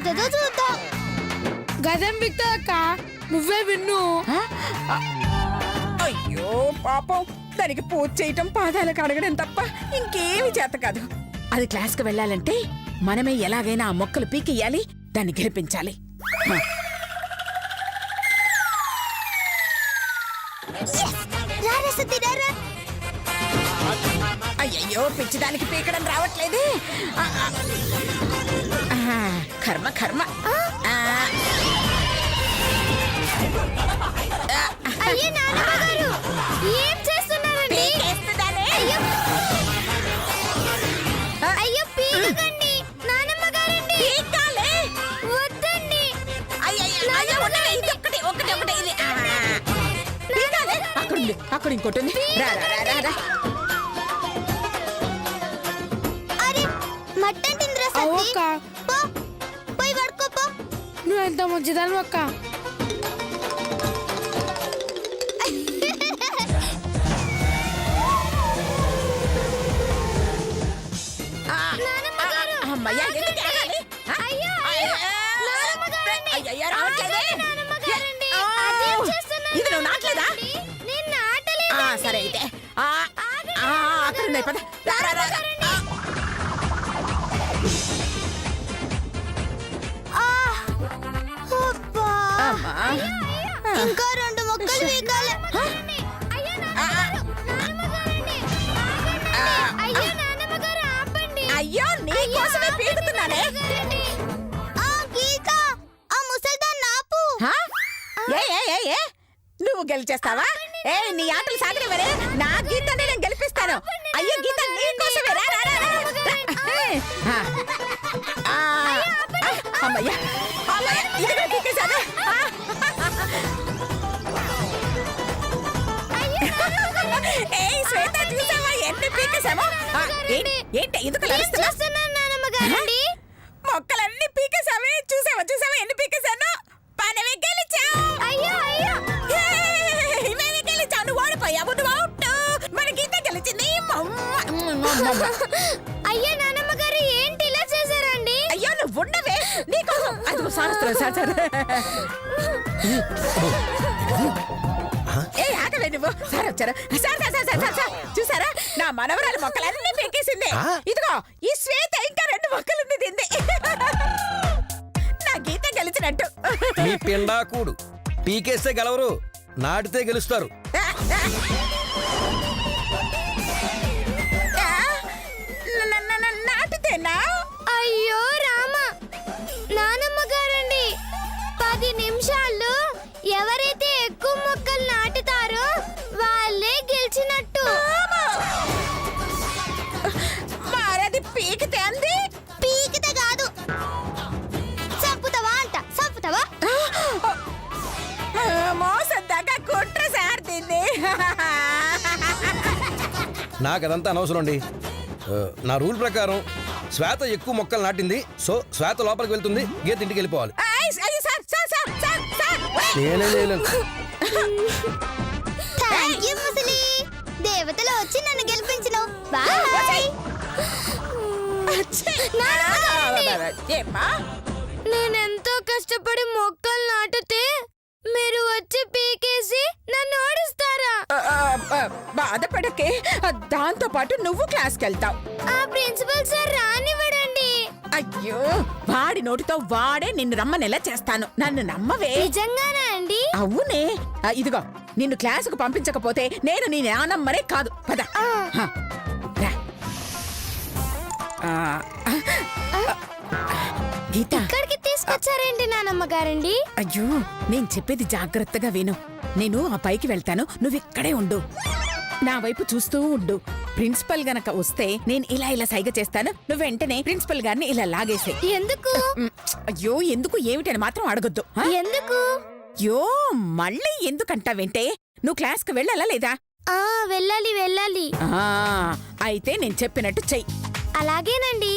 పీకుతుందో చూద్దాం. గదం బిక్తాక నువ్వే విన్ను. అయ్యో పాపం, దానికి పూజ చేయటం పాదాలకు అడగడం తప్ప ఇంకేమి చేత కాదు. అది క్లాస్కి వెళ్ళాలంటే మనమే ఎలాగైనా ఆ మొక్కలు పీకియ్యాలి, దాన్ని గెలిపించాలి. అయ్యయ్యో, పిచ్చిదానికి పీకడం రావట్లేదే. కర్మ కర్మ. ఏం చేస్తున్నారండి? అయ్యో పీకకండి, నానమ్మ గారండి. వద్దండి. అక్కడ ఇంకోటి ఉంది. అరే మట్టంటింద్రా అక్క పోయి పడుకోపో. నువ్వు ఎంత మంచిదాను అక్క. ఇది నువ్వు నాట్లేదా? సరే అయితే అక్కడ ఉన్నాయి పద. ఇంకా 2 మొక్కలు పీకాలి. అయ్యో నీ కోసమే పీకుతున్నానే. నువ్వు గెలిచేస్తావా? ఏ నీ ఆటలు సాగనివరే, నా గీతని నేను గెలిపిస్తాను. అయ్యో గీత నీ కోసమే. అమ్మయ్యా ఇదిగో పీకేశాను. ఏ శ్వేత, చూసావా ఎన్ని పీకేశామో? ఏంటి ఎందుకు మొక్కలన్నీ పీకేశావే? చూసావా చూసావా ఎన్ని పీకేశాను? పనవి గెలిచావు. గెలిచావు, నువ్వు ఓడిపోయావు. నువ్వు అవుట్. మన గీత గెలిచింది. అయ్యో నానమ్మ గారు ఏంటి ఇలా చేశారండి? అయ్యో నువ్వు ఉండవే, నీకోసం. అది ఏ ఆగవే నువ్వు. సార్ వచ్చారా? సార్ చూసారా, నా మనవరాలు మొక్కలన్నీ పీకేసింది. ఇదిగో ఈ శ్వేత ఇంకా 2 మొక్కలు తింది. నా గీత గెలిచినట్టు. మీ పిండాకుడు పీకేస్తే గెలవరు, నాటితే గెలుస్తారు. నాటితేనా? అయ్యో రామ, నానమ్మ గారండి 10 నిమిషాల్లో ఎవరైతే ఎక్కువ మొక్కలు నాటుతారో వాళ్ళే గెలిచినట్టు. మారది పీకితే అంది. పీకితే కాదు, చంపుతావా అంట. చంపుతావా? మోసద్దాకా కుట్ర సార్ దీన్ని. నాకు అదంతా అనవసరం అండి. నా రూల్ ప్రకారం శ్వేత ఎక్కువ మొక్కలు నాటింది, సో శ్వేత లోపలికి వెళ్తుంది, గీత ఇంటికి వెళ్ళిపోవాలి. దేవతలు వచ్చి నన్ను గెలిపించినావు. బాయ్. నేనెంతో కష్టపడి మొక్కలు నాటితే మీరు వచ్చి పీకేసి నన్ను ఓడిస్తారా? బాధపడకే, దాంతో పాటు నువ్వు క్లాస్కి వెళ్తావు. ఆ ప్రిన్సిపల్ సార్ రానివ్వడండి. అయ్యో, వాడి నోటితో వాడే నిన్ను రమ్మనేలా చేస్తాను. నన్ను నమ్మవే. నిజంగానా అండి? అవునే. ఇదిగో నిన్ను క్లాసుకు పంపించకపోతే నేను నీ నానమ్మనే కాదు. పద. గీత, ఇక్కడికి తీసుకొచ్చారేంటి నానమ్మ గారండి? అయ్యో నేను చెప్పేది జాగ్రత్తగా విను. నేను ఆ పైకి వెళ్తాను, నువ్వు ఇక్కడే ఉండు. నా వైపు చూస్తూ ఉండు. ప్రిన్సిపల్ గనక వస్తే నేను ఇలా సైగ చేస్తాను, నువ్వు వెంటనే ప్రిన్సిపల్ గారిని ఇలా లాగేసే. ఎందుకు? అయ్యో ఎందుకు ఏమిటని మాత్రం అడగొద్దు. ఎందుకు? యో మళ్ళీ ఎందుకంటావేంటే? నువ్వు క్లాస్కి వెళ్ళాలా లేదా? వెళ్ళాలి. అయితే నేను చెప్పినట్టు చెయ్యి. అలాగేనండి.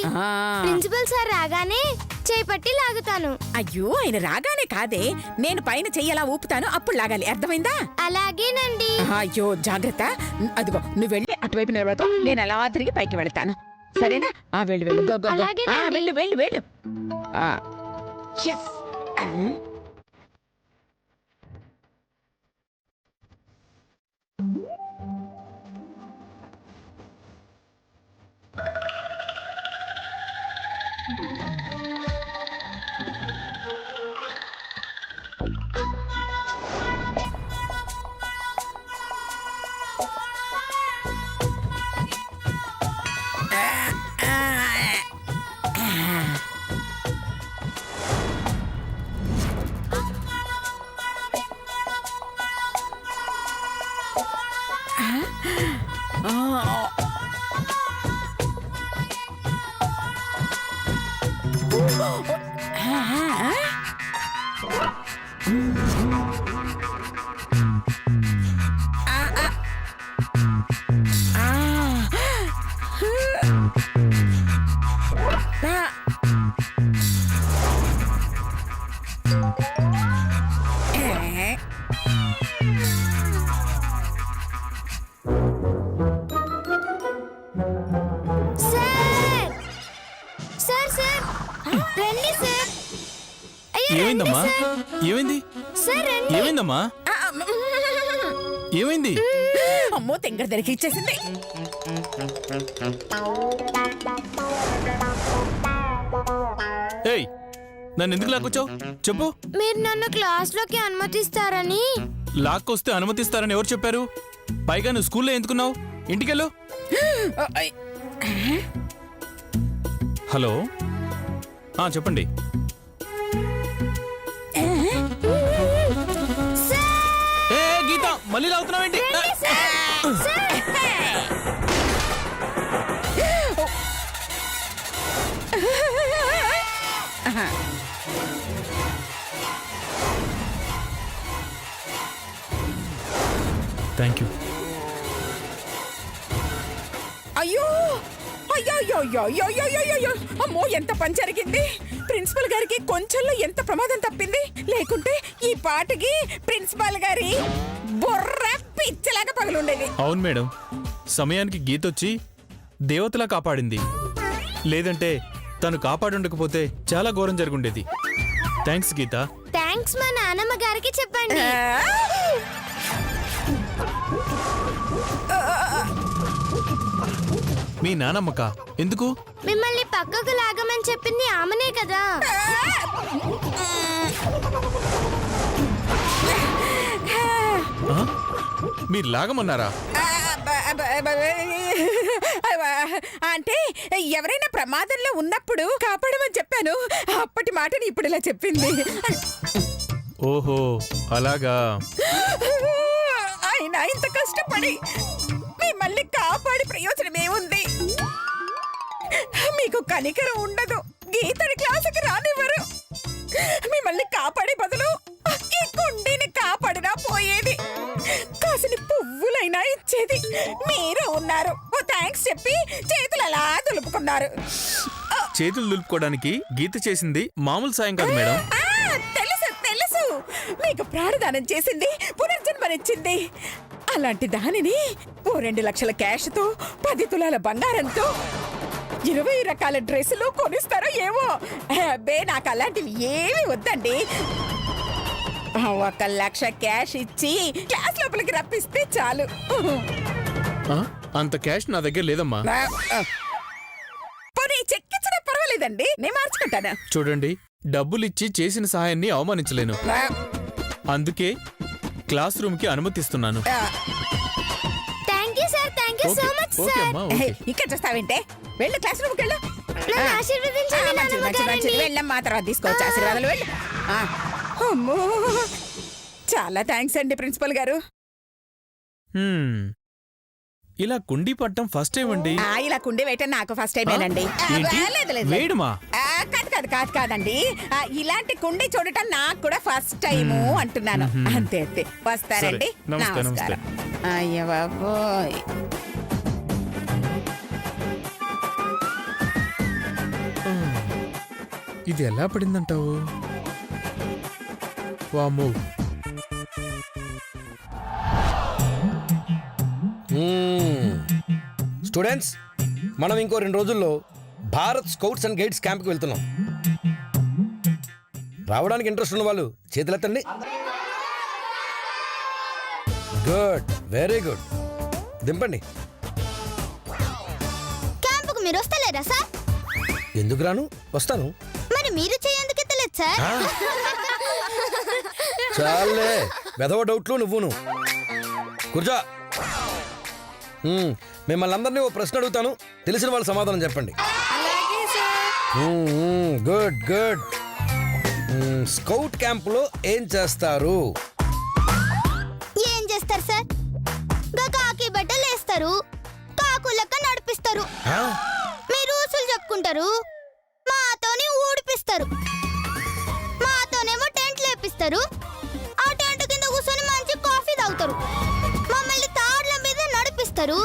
ప్రిన్సిపల్ సార్ రాగానే చేపట్టి లాగుతాను. అయ్యో ఆయన రాగానే కాదే, నేను పైన చెయ్యలా ఊపుతాను, అప్పుడు లాగాలి. అర్థమైందా? అలాగేనండి. అయ్యో జాగ్రత్త. అదిగో నువ్వు వెళ్ళి అటువైపు నిలబడతావు, నేను అలా తిరిగి పైకి వెళ్తాను. సరేనా? వెళ్ళు. వెళ్ళు. సార్ సార్ సార్ రండి సార్. అయ్యో, రండి ఏమైందమ్మా? సార్. ఏమైంది? సార్ రండి. ఏమైందమ్మా? ఏమైంది? అమ్మో తెంగర దరికి ఇచ్చేసింది. ఏయ్, నన్ను ఎందుకు లాక్కొచ్చావు చెప్పు. మీరు నన్ను క్లాస్ లోకి అనుమతిస్తారని. లాక్కొస్తే అనుమతిస్తారని ఎవరు చెప్పారు? పైగా నువ్వు స్కూల్లో ఎందుకున్నావు? ఇంటికెళ్ళు. హలో, చెప్పండి. ఏ గీత, మళ్ళీ లాగుతున్నావేంటి? Thank you. అయ్యో అయ్యో అమ్మో ఎంత పని జరిగింది. ప్రిన్సిపల్ గారికి కొంచెంలో ఎంత ప్రమాదం తప్పింది. లేకుంటే ఈ పాటకి ప్రిన్సిపల్ గారి బొర్ర పిచ్చలాగా పగలుండేది. అవును మేడం, సమయానికి గీత వచ్చి దేవతలా కాపాడింది. లేదంటే తను కాపాడుండకపోతే చాలా ఘోరం జరుగుండేది. థ్యాంక్స్ గీత. థ్యాంక్స్ మా నానమ్మ గారికి చెప్పండి. మీ నానమ్మక ఎందుకు? మిమ్మల్ని పక్కకు లాగమని చెప్పింది ఆమెనే కదా. మీరు లాగమన్నారా? అంటే ఎవరైనా ప్రమాదంలో ఉన్నప్పుడు కాపాడమని చెప్పాను. అప్పటి మాటని ఇప్పుడు ఇలా చెప్పింది. ఓహో అలాగా. అయినా ఇంత కష్టపడి మిమ్మల్ని కాపాడి ప్రయోజనం ఏముంది? మీకు కనికరం ఉండదు. గీతని క్లాసుకి రానివ్వరు. మిమ్మల్ని కాపాడే బదులు ఈ కుండీని కాపాడినా పోయేది. కాసిని పువ్వులైనా ఇచ్చేది. మీరు ఉన్నారు. ఓ థ్యాంక్స్ చెప్పి చేతులు అలా దులుపుకున్నారు. చేతులు దులుపుకోవడానికి గీత చేసింది మామూలు సాయం కాదు మేడం. తెలుసు తెలుసు. మీకు ప్రాణదానం చేసింది, పునర్జన్మనిచ్చింది. అలాంటి దానిని ఓ 2 లక్షల క్యాష్తో, 10 తులాల బంగారంతో, 20 రకాల డ్రెస్సులు కొనిస్తారో ఏమో. అబ్బే నాకు అలాంటివి ఏమి వద్దండి. 1 లక్ష క్యాష్ ఇచ్చి క్లాస్ లోపలికి రప్పిస్తే చాలు. అంత క్యాష్ నా దగ్గర లేదమ్మా. పోనీ చెక్కించడం పర్వాలేదండి, నేను మార్చుకుంటాను. చూడండి, డబ్బులిచ్చి చేసిన సహాయాన్ని అవమానించలేను. అందుకే క్లాస్ రూమ్ కి అనుమతిస్తున్నాను. Thank you sir. Thank you so much okay sir. అమ్మా, ఓకే. ఇక్కడ చూస్తావేంటే, వెళ్ళు క్లాస్ రూమ్కి వెళ్ళు. నన్ను ఆశీర్వదించండి నానమ్మ గారండి. వెళ్ళమ్మా, తర్వాత తీసుకోవచ్చు ఆశీర్వాదాలు. వెళ్ళు. అమ్మో, చాలా థ్యాంక్స్ అండి ప్రిన్సిపల్ గారు. ఇలా కుండీ పట్టడం ఫస్ట్ టైం అండి. ఇలా కుండి వేయటం నాకు ఫస్ట్ టైమేనండి. ఏంటి? వేయడమా? కాదండి, ఇలాంటి కుండి చూడటం నాకు కూడా ఫస్ట్ టైము అంటున్నాను. అంతే అంతే. వస్తారండి. సరే, నమస్తే, నమస్కారం. అయ్య బాబోయ్. ఇది ఎలా పడిందంటావు? వామ్మో. స్టూడెంట్స్, మనం ఇంకో 2 రోజుల్లో భారత్ స్కౌట్స్ అండ్ గైడ్స్ క్యాంప్కి వెళ్తున్నాం. రావడానికి ఇంట్రెస్ట్ ఉన్న వాళ్ళు చేతులెత్తండి. Good, very good. దింపండి. క్యాంపుకు మీరు వస్తలేరా సార్? ఎందుకు రాను? వస్తాను. మరి మీరు చేయందుకు ఎత్తలేదు సార్. చాలే వెధవ డౌట్లు నువ్వును. కూర్చో. మిమ్మల్ని అందరినీ ఓ ప్రశ్న అడుగుతాను, తెలిసిన వాళ్ళు సమాధానం చెప్పండి. Good good. స్కౌట్ క్యాంపులో ఏం చేస్తారు? ఏం చేస్తారు సార్? కాకి బట్టలు వేస్తారు, కాకులక్క నడిపిస్తారు, ఆ? మీరు ఊసులు చెప్పుకుంటారు, మాతోని ఊడిపిస్తారు, మాతోనేమో టెంట్ లేపిస్తారు, ఆ టెంట్ కింద కూర్చొని మంచి కాఫీ తాగుతారు, మమ్మల్ని తాడ్ల మీద నడిపిస్తారు,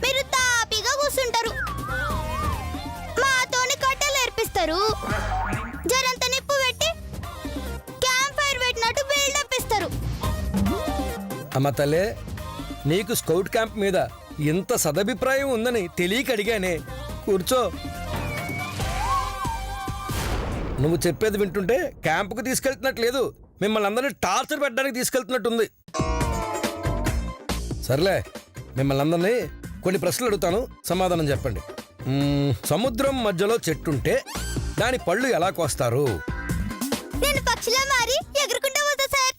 మీరు తాపిగా కూర్చుంటారు, మాతోని కట్టెలు ఏర్పిస్తారు, జరంత నిప్పు పెట్టి క్యాంప్ ఫైర్ పెట్టినట్టు బిల్డప్ ఇస్తారు. అమ్మ తల్లే, నీకు స్కౌట్ క్యాంప్ మీద ఇంత సదభిప్రాయం ఉందని తెలియక అడిగానే. కూర్చో. నువ్వు చెప్పేది వింటుంటే క్యాంపుకు తీసుకెళ్తున్నట్లేదు, మిమ్మల్ని అందరినీ టార్చర్ పెట్టడానికి తీసుకెళ్తున్నట్టుంది. సర్లే, మిమ్మల్ని అందరినీ కొన్ని ప్రశ్నలు అడుగుతాను, సమాధానం చెప్పండి. సముద్రం మధ్యలో చెట్టుంటే దాని పళ్ళు ఎలా కోస్తారు? నేను పక్షిలా మారి ఎగురుకుంటూ పోతా సార్.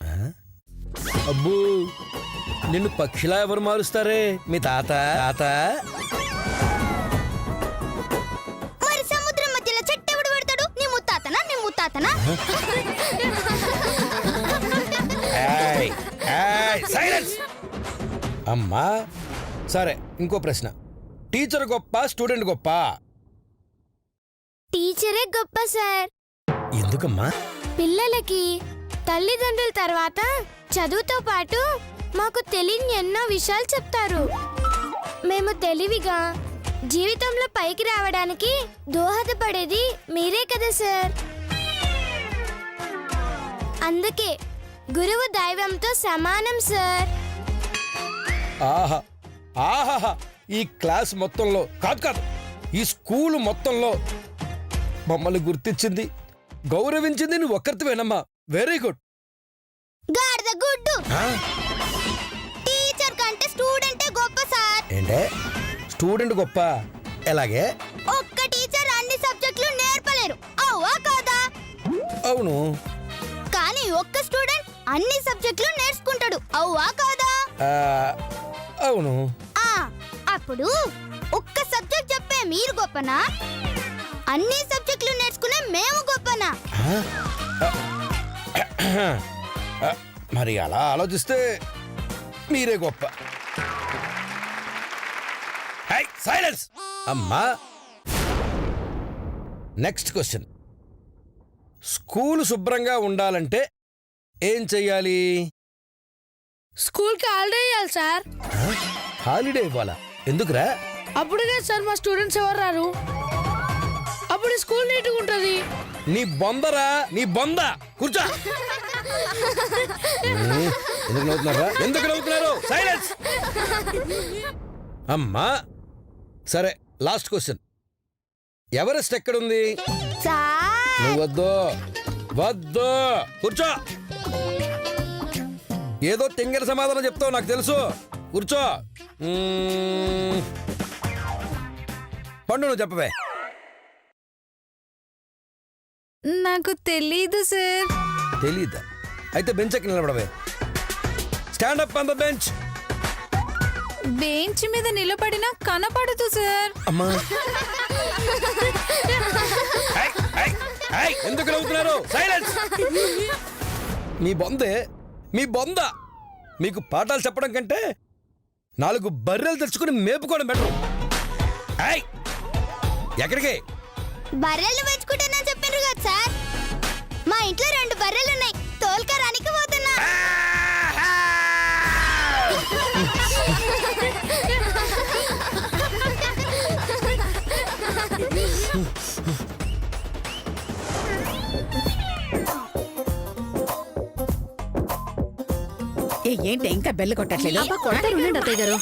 అబ్బో, నిన్ను పక్షిలా ఎవరు మారుస్తారే? మీ తాత. మరి సముద్రం మధ్యలో చెట్టు ఎవడు పెడతాడు? నీ ముత్తాతనా? నీ ముత్తాతనా? ఏయ్, ఏయ్, సైలెన్స్. అమ్మా, సరే, ఇంకో ప్రశ్న. టీచర్ గొప్ప, స్టూడెంట్ గొప్ప? టీచరే గొప్ప సార్. ఎందుకమ్మా? పిల్లలకి తల్లిదండ్రుల తర్వాత చదువుతో పాటు మాకు తెలియని ఎన్నో విషయాలు చెప్తారు. మేము తెలివిగా జీవితంలో పైకి రావడానికి దోహదపడేది మీరే కదా సార్. అందుకే గురువు దైవంతో సమానం సార్. ఆహా ఆహా, ఈ క్లాస్ మొత్తంలో కాదు, ఈ స్కూల్ మొత్తంలో మమ్మల్ని గుర్తించింది, గౌరవించింది నువ్వు ఒక్కరితేవేనమ్మా. Very good. గాడిద గుడ్డు. టీచర్ కంటే స్టూడెంటే గొప్ప సార్. ఏంటే స్టూడెంట్ గొప్ప? ఎలాగే? ఒక్క టీచర్ అన్ని సబ్జెక్టులు నేర్పలేరు, అవునా కాదా? అవును. కానీ ఒక్క స్టూడెంట్ అన్ని సబ్జెక్టులు నేర్చుకుంటాడు, అవునా కాదా? అవును. అప్పుడు ఒక్క సబ్జెక్ట్ చెప్పే మీరు గొప్పనా, అన్ని సబ్జెక్టులు నేర్చుకునే మేము గొప్పనా? మరి అలా ఆలోచిస్తే మీరే గొప్ప. సైలెన్స్. అమ్మా, నెక్స్ట్ క్వశ్చన్. స్కూల్ శుభ్రంగా ఉండాలంటే ఏం చెయ్యాలి? స్కూల్కి హాలిడే ఇవ్వాలి సార్. హాలిడే ఇవ్వాలా? ఎందుకురా? అప్పుడుగా సార్ మా స్టూడెంట్స్ ఎవరు రారు, అప్పుడు స్కూల్ నీట్గా ఉంటుంది. నీ బొందరా, నీ బొంద. కూర్చో. ఎందుకు నవ్వుతున్నారు? సైలెన్స్. అమ్మా, సరే, లాస్ట్ క్వశ్చన్. ఎవరెస్ట్ ఎక్కడుంది? నువ్వు వద్దు. కూర్చో. ఏదో తింగర సమాధానం చెప్తావు నాకు తెలుసు. కూర్చో. పండు, నువ్వు చెప్పవే. నాకు తెలీదు సార్. తెలీదా? అయితే బెంచ్ ఎక్కి నిలబడవే. Stand up on the bench. Bench మీద నిలబడినా కనపడదు సార్. అమ్మా, ఎందుకు నవ్వుతున్నారు? సైలెన్స్. మీ బొంద. మీకు పాఠాలు చెప్పడం కంటే 4 బర్రెలు తెచ్చుకుని మేపుకోవడం బెటర్. ఎక్కడికి? బర్రెలు పెంచుకుంటానని చెప్పారు కదా సార్. మా ఇంట్లో 2 బర్రెలు ఉన్నాయి, తోలుకరానికి పోతున్నా. ఏంటి ఇంకా బెల్ల కొట్టట్లేదు? అత్తయ్య గారు.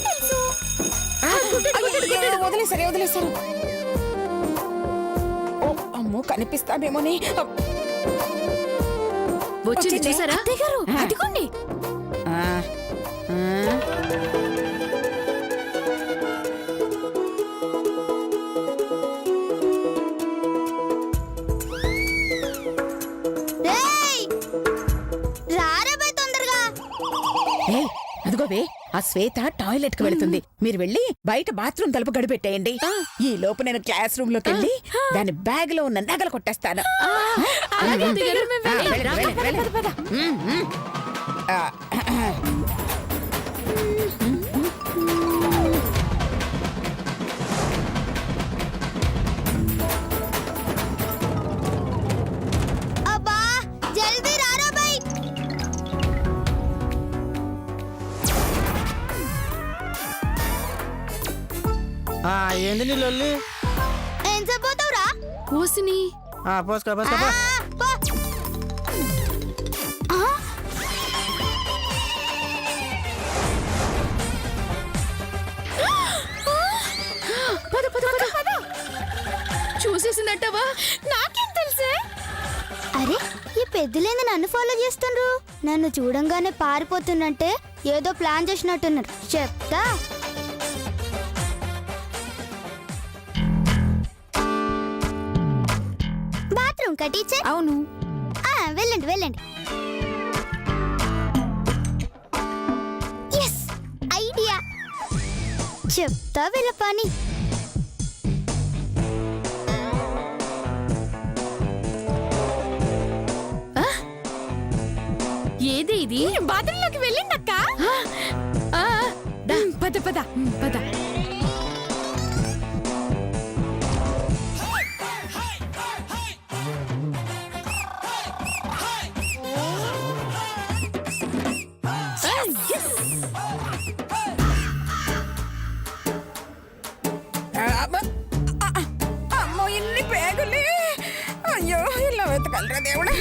వదిలేసారు. ఓ అమ్మో, కనిపిస్తామేమోని. వచ్చింది చూసారా అత్తయ్య గారు, అదిగోండి. ఆ, ఆ. రేయ్ రారా బై తొందరగా. ఏయ్, అదిగోవే ఆ శ్వేత టాయిలెట్ కి వెళుతుంది. మీరు వెళ్ళి బయట బాత్రూమ్ తలుపు గడిపెట్టేయండి. ఈ లోపు నేను క్లాస్ రూమ్ లోకి వెళ్ళి దాని బ్యాగ్ లో ఉన్న నగలు కొట్టేస్తాను. అలాగే అత్తయ్య గారు, మేము వెళ్ళి. వెళ్ళండి, వెళ్ళండి, వెళ్ళండి. ఆ, అబ్బా జల్దీ రారా బై. ఏంది నీ లొల్లి? ఏం చెప్పబోతావురా? కూసిని పోసుకో పోసుకో పో. చూసేసిందట్టవా? నాకేం తెలుసే? అరే ఈ పెద్దలేంది నన్ను ఫాలో చేస్తుండ్రు. నన్ను చూడంగానే పారిపోతున్నంటే ఏదో ప్లాన్ చేసినట్టున్నారు. చెప్తా. బాత్రూమ్ కా టీచర్? అవును. వెళ్ళండి వెళ్ళండి. Yes idea. చెప్తా వీళ్ళ పని. ఏది ఇది? బాత్రూంలోకి వెళ్ళిందక్క. పద పద పద. అమ్మో, ఇన్ని బ్యాగులే. అయ్యో, ఇలా వెతకలరా దేవుడా.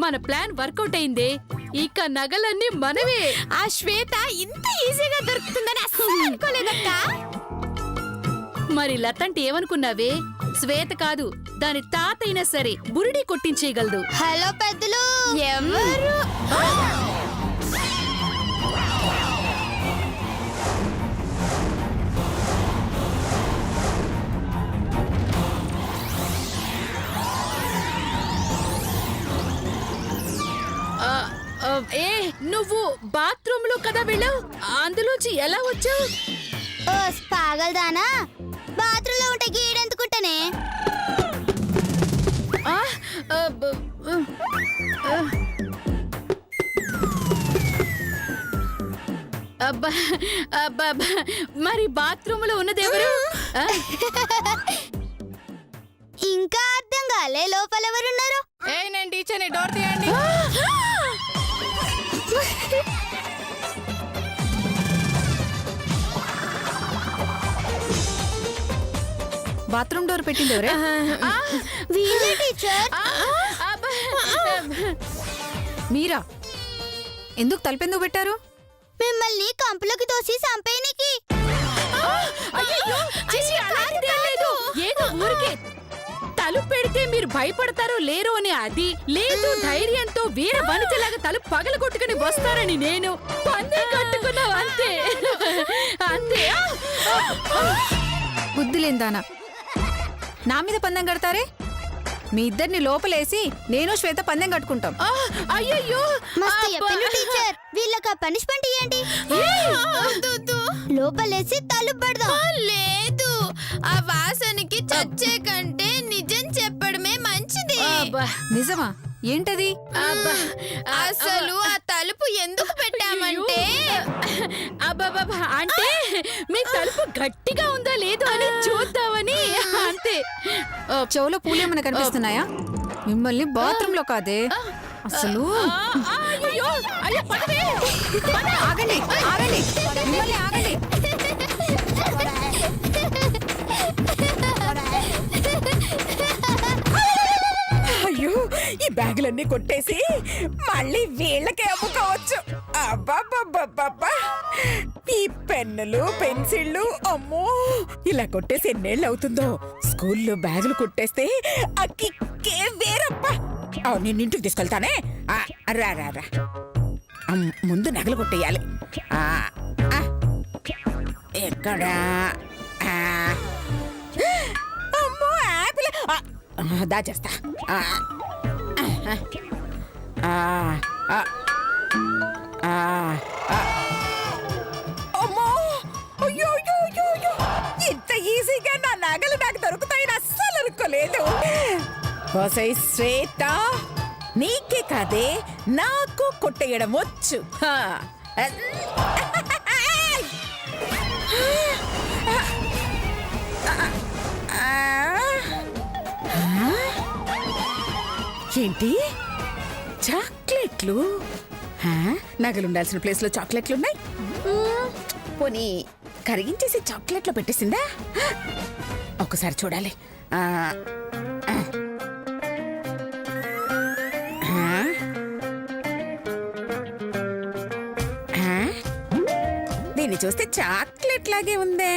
మన ప్లాన్ వర్కౌట్ అయిందే. ఇక నగలన్నీ మనవే. ఆ శ్వేత ఇంత ఈజీగా దొరుకుతుందని అస్సలు అనుకోలేదక్క. మరి లతంటే ఏమనుకున్నావే? శ్వేత కాదు, దాని తాత అయినా సరే బురిడి కొట్టించేయగలదు. హలో పెద్దలు. ఎవరు? ఏ నువ్వు బాత్రూమ్ లో కదా వెళ్ళావు, అందులోంచి ఎలా వచ్చావు? ఓ పాగల్దానా, బాత్రూమ్ లో ఉంటే గీడెందుకుంటానే? అబ్బా అబ్బా, మరి బాత్రూమ్ లో ఉన్నది ఎవరు? ఇంకా అర్థం కాలే లోపల ఎవరున్నారు? నేను టీచర్ని, డోర్ తీయండి. బాత్రూమ్ డోర్ పెట్టింది ఎవరే? వీళ్ళే టీచర్. మీరా? ఎందుకు తలుపెందుకు పెట్టారు? మిమ్మల్ని కంపులోకి తోసి చంపేనికి. ఏదో ఊరికే తలుపు పెడితే మీరు భయపడతారో లేరో అని. అది లేదు, ధైర్యంతో వీర వనితలాగా తలుపు పగలగొట్టుకుని వస్తారని నేను పందెం కట్టుకున్నావు. అంతే అంతే. బుద్ధి లేదానా, నా మీద పందెం కడతారే? మీ ఇద్దరిని లోపలేసి నేను శ్వేత పందెం కట్టుకుంటాం. అయ్యయ్యో, మస్తు చెప్పండి టీచర్. వీళ్ళకి ఆ పనిష్మెంట్ ఇవ్వండి. లోపలేసి తలుపు పెడదాం. లేదు, ఆ వాసనకి చచ్చే కంటే నిజం చెప్పడమే మంచిది. నిజమా? ఏంటది? అసలు ఆ తలుపు ఎందుకు పెట్టామంటే అబ్బాబా, అంటే మీ తలుపు గట్టిగా ఉందా లేదో అని చూద్దామని. అంతే. చెవులో పూలేమన్నా కనిపిస్తున్నాయా? మిమ్మల్ని బాత్రూమ్ లో కాదే అసలు. ఆగండి ఆగండి, మిమ్మల్ని ఆగండి. అయ్యో, ఈ బ్యాగులన్నీ కొట్టేసి మళ్ళీ వీళ్ళకే అమ్ముకోవచ్చు. అబ్బబ్బబ్బబ్బబ్బా! ఈ పెన్నులు పెన్సిళ్ళు అమ్మో ఇలా కొట్టేసి ఎన్నేళ్ళు అవుతుందో. స్కూల్లో బ్యాగులు కొట్టేస్తే ఆ కిక్కే వేరప్పా. నేను ఇంటికి తీసుకెళ్తానే. రా రా రా. ముందు నగలు కొట్టేయాలి. ఎక్కడా? అమ్మో యాపిల్. దాచేస్తా. అమ్మో అయ్యో అయ్యో అయ్యో అయ్యో! ఇంత ఈజీగా నా నగలు నాకు దొరుకుతాయని అస్సలు అనుకోలేదు. ఓసై శ్వేత, నీకే కాదే నాకు కొట్టేయడం వచ్చు. ఏంటి చాక్లెట్లు? నగలుండాల్సిన ప్లేస్ లో చాక్లెట్లు ఉన్నాయి. పోనీ కరిగించేసి చాక్లెట్లో పెట్టేసిందా? ఒకసారి చూడాలి. దీన్ని చూస్తే చాక్లెట్ లాగే ఉందే.